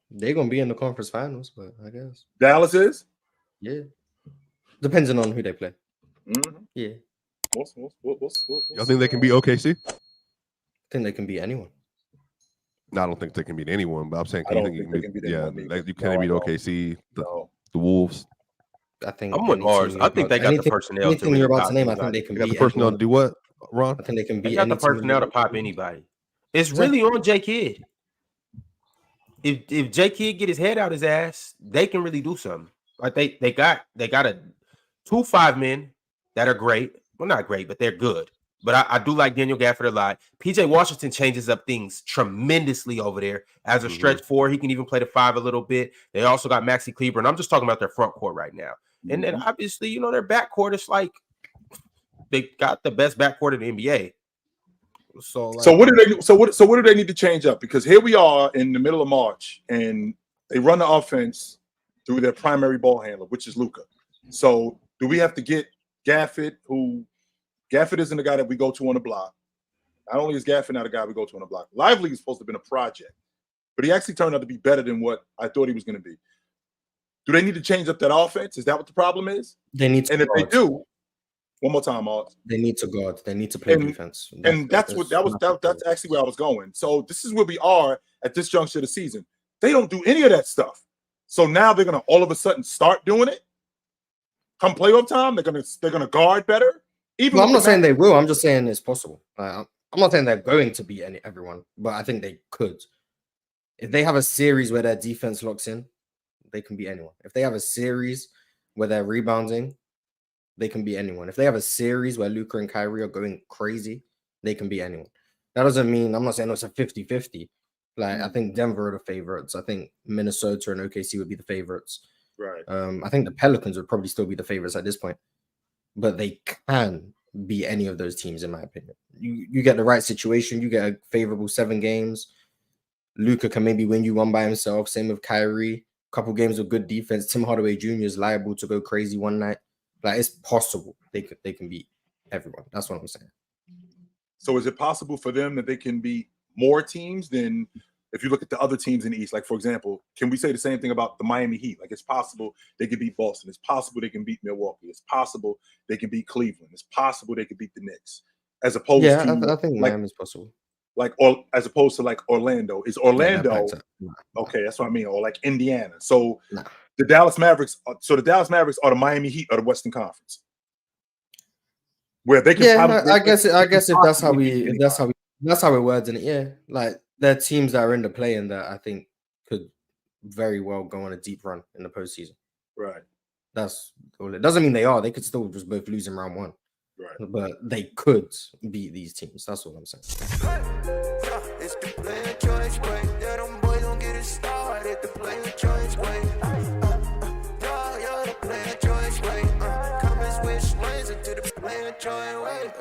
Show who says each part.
Speaker 1: They're gonna be in the conference finals, but I guess
Speaker 2: Dallas is.
Speaker 1: Yeah, depending on who they play.
Speaker 2: Mm-hmm.
Speaker 1: Yeah.
Speaker 3: Y'all think they can beat OKC?
Speaker 1: I think they can beat anyone.
Speaker 3: No, I don't think they can beat anyone. But I'm saying,
Speaker 2: I don't think they can beat anyone.
Speaker 3: You can't beat OKC, the Wolves.
Speaker 1: I think
Speaker 4: I'm with Mars. I think they got the personnel to really
Speaker 1: you're about
Speaker 4: pop
Speaker 1: to name.
Speaker 4: anybody.
Speaker 1: I think they can
Speaker 3: They got
Speaker 1: beat
Speaker 3: the personnel to do what, Ron?
Speaker 1: I think they can beat.
Speaker 4: They got the personnel to pop anybody. It's really on J Kidd. If J Kidd get his head out his ass, they can really do something. Like they got a 2 5-men that are great. Well, not great, but they're good. But I do like Daniel Gafford a lot. PJ Washington changes up things tremendously over there as a stretch 4. He can even play the 5 a little bit. They also got Maxi Kleber, and I'm just talking about their front court right now. And then obviously, their back court is like they got the best back court in the NBA. So
Speaker 2: what do they do? So what do they need to change up? Because here we are in the middle of March, and they run the offense through their primary ball handler, which is Luka. So do we have to get Gafford, who Gafford isn't the guy that we go to on the block. Not only is Gafford not a guy we go to on the block, Lively is supposed to have been a project, but he actually turned out to be better than what I thought he was going to be. Do they need to change up that offense? Is that what the problem is?
Speaker 1: They need to.
Speaker 2: And if they do, one more time, Art.
Speaker 1: They need to guard. They need to play defense.
Speaker 2: That's actually where I was going. So this is where we are at this juncture of the season. They don't do any of that stuff. So now they're gonna all of a sudden start doing it. Come playoff time, they're gonna guard better.
Speaker 1: Well, I'm not saying they will. I'm just saying it's possible. I'm not saying they're going to beat everyone, but I think they could. If they have a series where their defense locks in, they can beat anyone. If they have a series where they're rebounding, they can beat anyone. If they have a series where Luka and Kyrie are going crazy, they can beat anyone. That doesn't mean, I'm not saying it's a 50-50. Like, I think Denver are the favorites. I think Minnesota and OKC would be the favorites.
Speaker 2: Right.
Speaker 1: I think the Pelicans would probably still be the favorites at this point. But they can beat any of those teams, in my opinion. You get the right situation. You get a favorable 7 games. Luka can maybe win you one by himself. Same with Kyrie. Couple games of good defense. Tim Hardaway Jr. is liable to go crazy one night. Like, it's possible they can beat everyone. That's what I'm saying.
Speaker 2: So is it possible for them that they can beat more teams than if you look at the other teams in the East? Like, for example, can we say the same thing about the Miami Heat? Like, it's possible they could beat Boston. It's possible they can beat Milwaukee. It's possible they can beat Cleveland. It's possible they could beat the Knicks. As opposed to
Speaker 1: I think Miami's possible.
Speaker 2: Or as opposed to like Orlando. Is Orlando okay? That's what I mean. Or like Indiana. So the Dallas Mavericks. So the Dallas Mavericks are the Miami Heat of the Western Conference, where they can.
Speaker 1: I guess if that's how it words in it. Yeah, like there are teams that are in the play-in that I think could very well go on a deep run in the postseason.
Speaker 2: Right.
Speaker 1: That's all. It doesn't mean they are. They could still just both lose in round 1.
Speaker 2: Right.
Speaker 1: But they could beat these teams. That's what I'm saying.
Speaker 5: It's the player choice way. Yeah, them boys don't get it started. The player choice way. The player choice way. Come and switch lanes into the player choice way.